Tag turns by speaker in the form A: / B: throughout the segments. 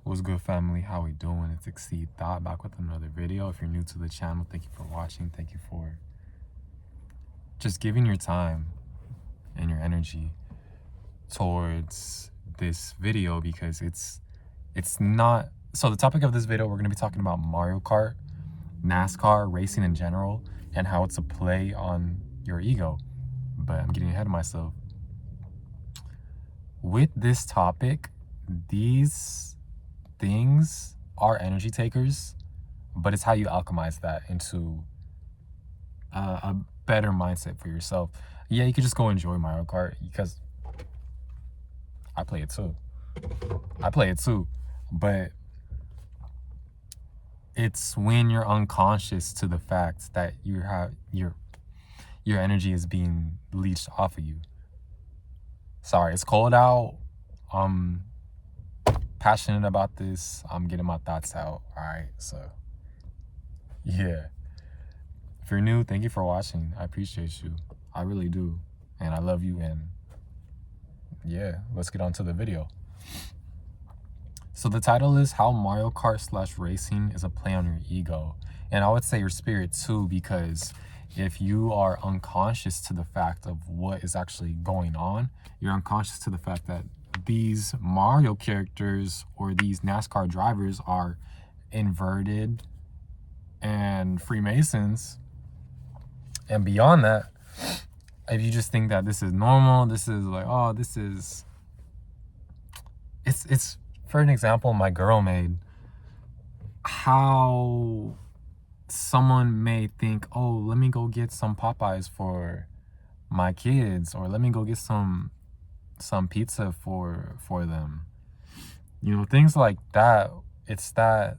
A: What's good, family? How we doing? It's Exceed Thought back with another video. If you're new to the channel, thank you for watching. Thank you for just giving your time and your energy towards this video, because it's not. So the topic of this video, we're going to be talking about Mario Kart, NASCAR, racing in general, and how it's a play on your ego. But I'm getting ahead of myself. With this topic, these things are energy takers, but it's how you alchemize that into a better mindset for yourself. Yeah, you could just go enjoy Mario Kart, because I play it too, but it's when you're unconscious to the fact that you have your energy is being leached off of you. Sorry, it's cold out. I'm passionate about this. I'm getting my thoughts out. All right, so yeah. If you're new, thank you for watching. I appreciate you. I really do. And I love you. And yeah, let's get on to the video. So the title is How Mario Kart / Racing is a Play on Your Ego. And I would say your spirit too, because if you are unconscious to the fact of what is actually going on, you're unconscious to the fact that these Mario characters or these NASCAR drivers are inverted and Freemasons. And beyond that, if you just think that this is normal, this is like, oh, this is, it's for an example my girl made, how someone may think, oh, let me go get some Popeyes for my kids, or let me go get some pizza for them. You know, things like that. It's that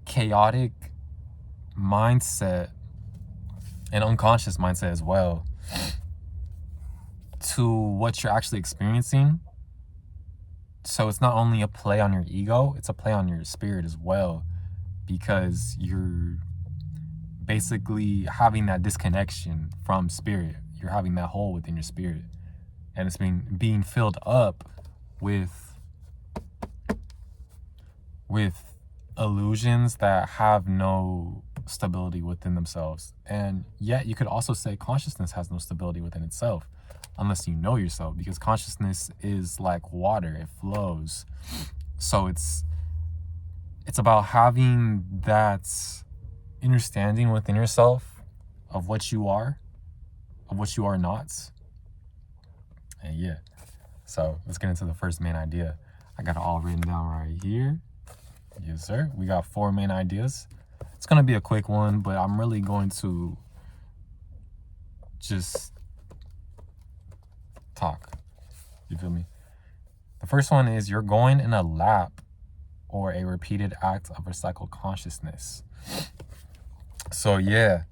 A: chaotic mindset and unconscious mindset as well to what you're actually experiencing. So it's not only a play on your ego, it's a play on your spirit as well, because you're basically having that disconnection from spirit. You're having that hole within your spirit, and it's being filled up with illusions that have no stability within themselves. And yet you could also say consciousness has no stability within itself, unless you know yourself, because consciousness is like water, it flows. So it's about having that understanding within yourself of what you are, of what you are not. And yeah, so let's get into the first main idea. I got it all written down right here. Yes, sir. We got 4 main ideas. It's going to be a quick one, but I'm really going to just talk. You feel me? The first one is you're going in a lap or a repeated act of recycled consciousness. So yeah,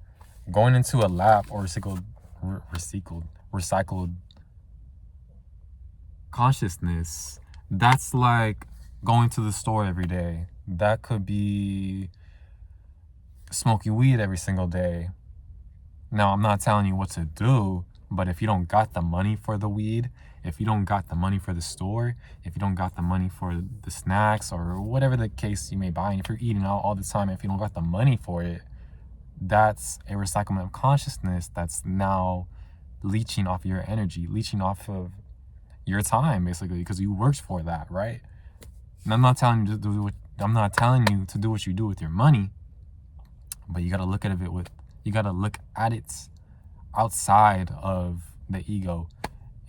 A: going into a lap or recycled consciousness, that's like going to the store every day. That could be smoking weed every single day. Now, I'm not telling you what to do, but if you don't got the money for the weed, if you don't got the money for the store, if you don't got the money for the snacks or whatever the case you may buy, and if you're eating out all the time, if you don't got the money for it, that's a recyclement of consciousness that's now leeching off your energy, leeching off of your time, basically, because you worked for that, right? And I'm not telling you to do what you do with your money, but you gotta look at it outside of the ego,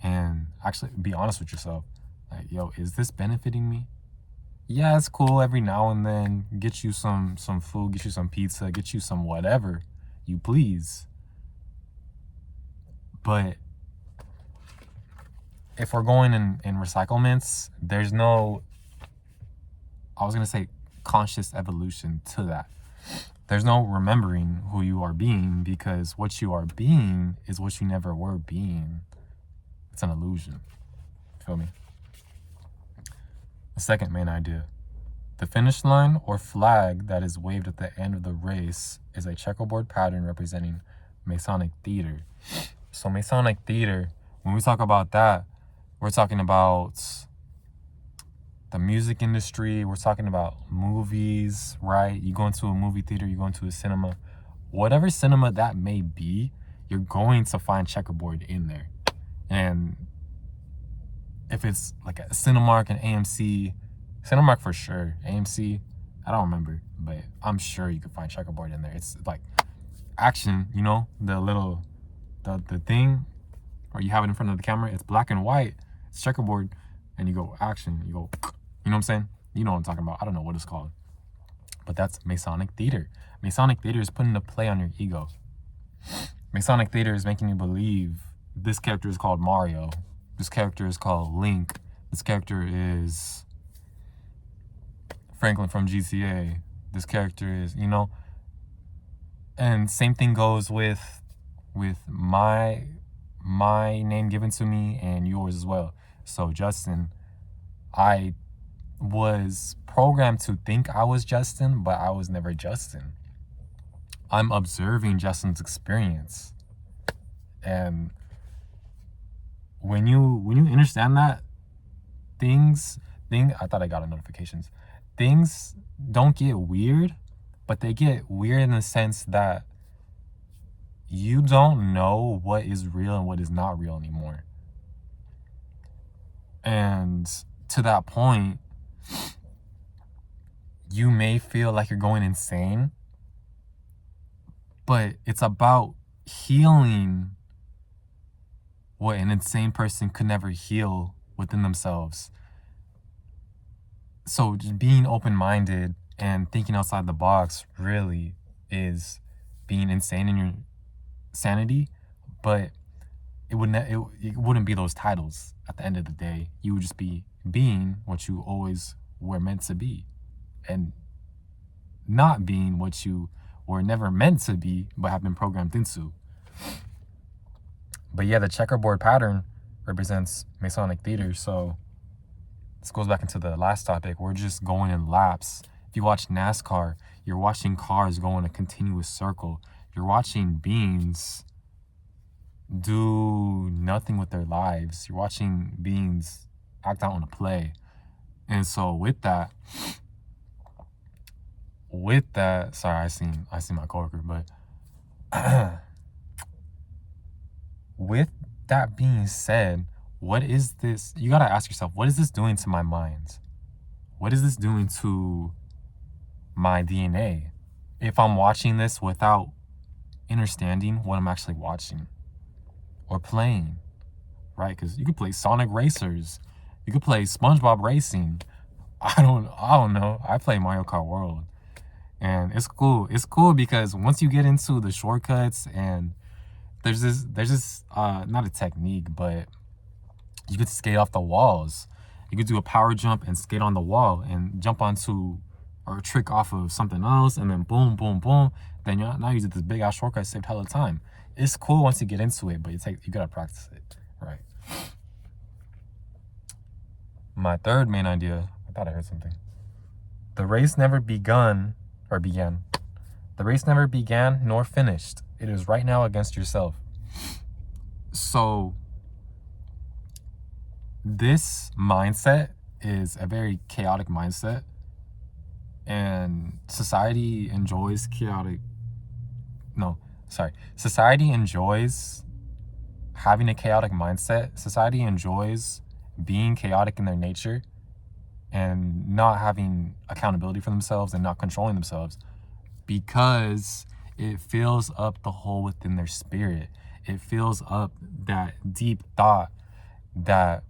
A: and actually be honest with yourself. Like, yo, is this benefiting me? Yeah, it's cool every now and then, get you some food, get you some pizza, get you some whatever you please. But if we're going in recyclements, there's no, I was gonna say, conscious evolution to that. There's no remembering who you are being, because what you are being is what you never were being. It's an illusion. Feel me? The second main idea. The finish line or flag that is waved at the end of the race is a checkerboard pattern representing Masonic theater. So Masonic theater, when we talk about that, We're talking about the music industry. We're talking about movies, right? You go into a movie theater, you go into a cinema. Whatever cinema that may be, you're going to find checkerboard in there. And if it's like a Cinemark and AMC, Cinemark for sure, AMC, I don't remember, but I'm sure you could find checkerboard in there. It's like action, you know, the thing where you have it in front of the camera, it's black and white, it's checkerboard, and you go action, you go, you know what I'm saying? You know what I'm talking about. I don't know what it's called, but that's Masonic theater. Masonic theater is putting a play on your ego. Masonic theater is making you believe this character is called Mario, this character is called Link, this character is Franklin from GTA, this character is, you know. And same thing goes with my name given to me and yours as well. So Justin, I was programmed to think I was Justin, but I was never Justin. I'm observing Justin's experience. And when you understand that, I thought I got notifications. Things don't get weird, but they get weird in the sense that you don't know what is real and what is not real anymore. And to that point, you may feel like you're going insane, but it's about healing what an insane person could never heal within themselves. So just being open-minded and thinking outside the box really is being insane in your sanity, but it wouldn't be those titles at the end of the day. You would just be being what you always were meant to be, and not being what you were never meant to be but have been programmed into. But yeah, the checkerboard pattern represents Masonic theater. So this goes back into the last topic. We're just going in laps. If you watch NASCAR, you're watching cars go in a continuous circle. You're watching beings do nothing with their lives. You're watching beings act out on a play. And so with that, sorry, I seen my coworker, but with that being said, what is this? You gotta ask yourself, what is this doing to my mind? What is this doing to my DNA? If I'm watching this without understanding what I'm actually watching or playing, right? Because you could play Sonic Racers, you could play SpongeBob Racing. I don't know. I play Mario Kart World, and it's cool. It's cool because once you get into the shortcuts, and there's this not a technique, but you could skate off the walls. You could do a power jump and skate on the wall and jump onto or trick off of something else, and then boom, boom, boom. Then now you did this big ass shortcut, saved hella time. It's cool once you get into it, but you gotta practice it, right? My third main idea, I thought I heard something. The race never began. The race never began nor finished. It is right now against yourself. So this mindset is a very chaotic mindset, and society enjoys society enjoys having a chaotic mindset. Society enjoys being chaotic in their nature and not having accountability for themselves and not controlling themselves, because it fills up the hole within their spirit. It fills up that deep thought that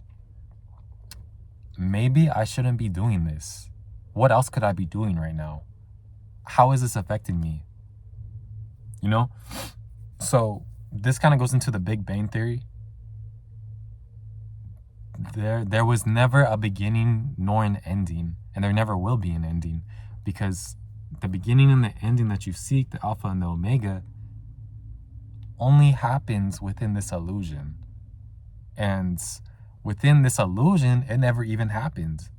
A: maybe I shouldn't be doing this. What else could I be doing right now? How is this affecting me? You know? So this kind of goes into the Big Bang Theory. There was never a beginning nor an ending, and there never will be an ending, because the beginning and the ending that you seek, the Alpha and the Omega, only happens within this illusion. And within this illusion, it never even happened.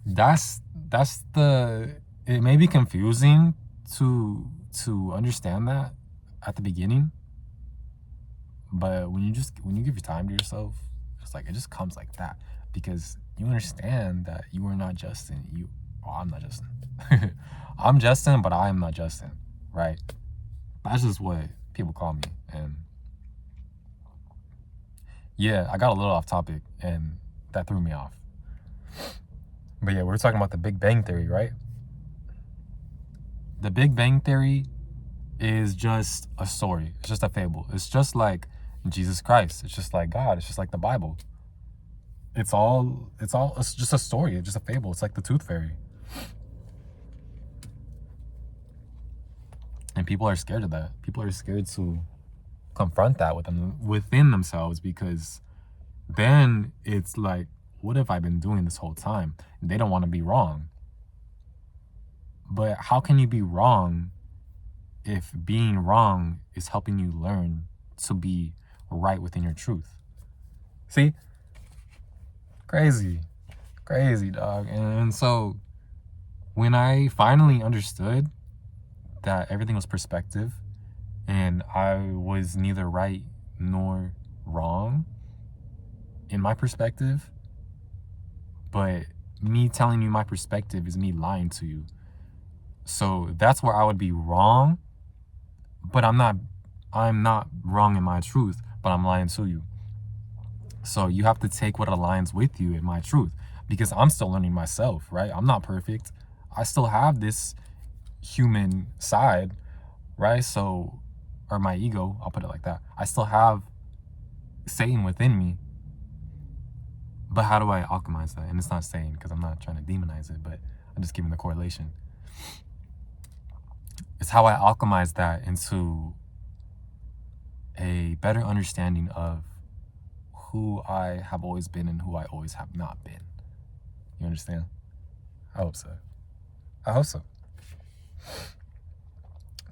A: It may be confusing to understand that at the beginning, but when you give your time to yourself It's like, it just comes like that because you understand that you are not Justin. I'm not Justin. I'm Justin, but I am not Justin, right? That's just what people call me. And yeah, I got a little off topic and that threw me off. But yeah, we're talking about the Big Bang Theory, right? The Big Bang Theory is just a story. It's just a fable. It's just like Jesus Christ. It's just like God. It's just like the Bible. It's just a story. It's just a fable. It's like the Tooth Fairy. And people are scared of that. People are scared to confront that within themselves, because then it's like, what have I been doing this whole time? They don't want to be wrong. But how can you be wrong if being wrong is helping you learn to be right within your truth? See? Crazy, dog. And so when I finally understood that everything was perspective and I was neither right nor wrong in my perspective, but me telling you my perspective is me lying to you. So that's where I would be wrong, but I'm not wrong in my truth, but I'm lying to you. So you have to take what aligns with you in my truth, because I'm still learning myself, right? I'm not perfect. I still have this human side, right? So, or my ego, I'll put it like that. I still have Satan within me, but how do I alchemize that? And it's not Satan, because I'm not trying to demonize it, but I'm just giving the correlation. It's how I alchemize that into a better understanding of who I have always been and who I always have not been. You understand? I hope so.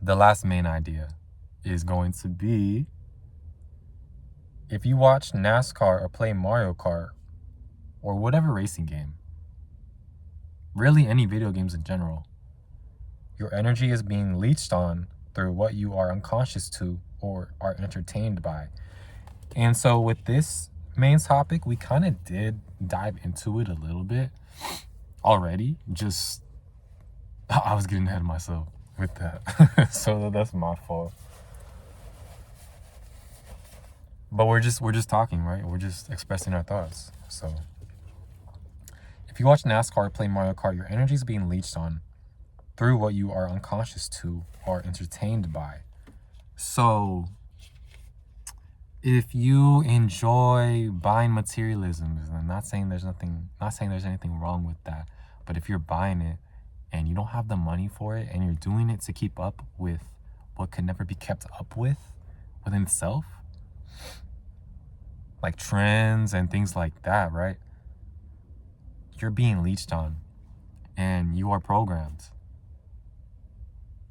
A: The last main idea is going to be, if you watch NASCAR or play Mario Kart or whatever racing game, really any video games in general, your energy is being leached on through what you are unconscious to or are entertained by. And so with this main topic, we kind of did dive into it a little bit already. Just, I was getting ahead of myself with that. So that's my fault. But we're just talking, right? We're just expressing our thoughts. So if you watch NASCAR or play Mario Kart, your energy is being leached on through what you are unconscious to or entertained by. So if you enjoy buying materialism, and I'm not saying there's anything wrong with that, but if you're buying it and you don't have the money for it and you're doing it to keep up with what could never be kept up with within itself, like trends and things like that, right? You're being leached on and you are programmed.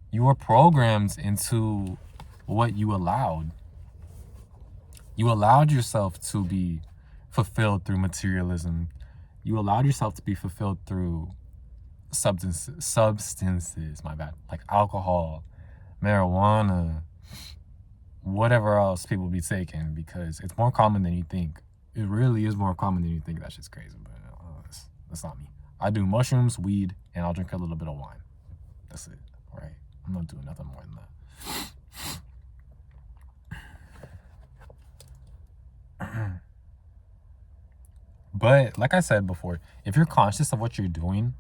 A: You are programmed into what you allowed. You allowed yourself to be fulfilled through materialism. You allowed yourself to be fulfilled through substances, my bad, like alcohol, marijuana, whatever else people be taking, because it's more common than you think. It really is more common than you think. That shit's crazy, but that's not me. I do mushrooms, weed, and I'll drink a little bit of wine. That's it, right? I'm not doing nothing more than that. But like I said before, if you're conscious of what you're doing,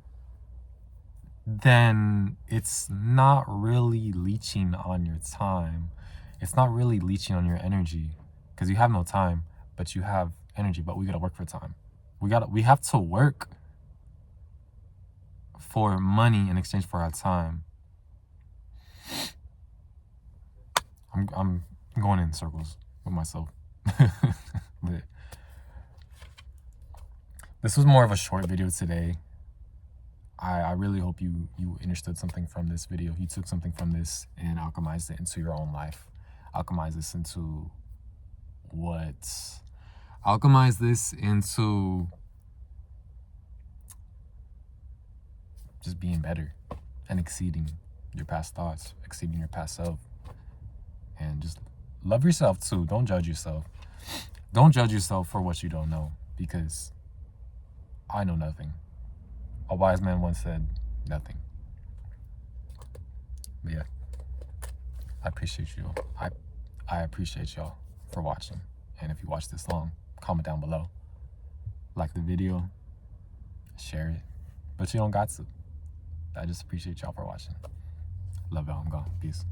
A: then it's not really leeching on your time. It's not really leeching on your energy, because you have no time, but you have energy. But we gotta work for time. We have to work for money in exchange for our time. I'm going in circles with myself. But this was more of a short video today. I really hope you understood something from this video. You took something from this and alchemized it into your own life. Alchemize this into just being better and exceeding your past thoughts, exceeding your past self. And just love yourself too. Don't judge yourself. Don't judge yourself for what you don't know, because I know nothing. A wise man once said, nothing. But yeah, I appreciate you. I appreciate y'all for watching. And if you watch this long, comment down below. Like the video, share it. But you don't got to. I just appreciate y'all for watching. Love y'all. I'm gone. Peace.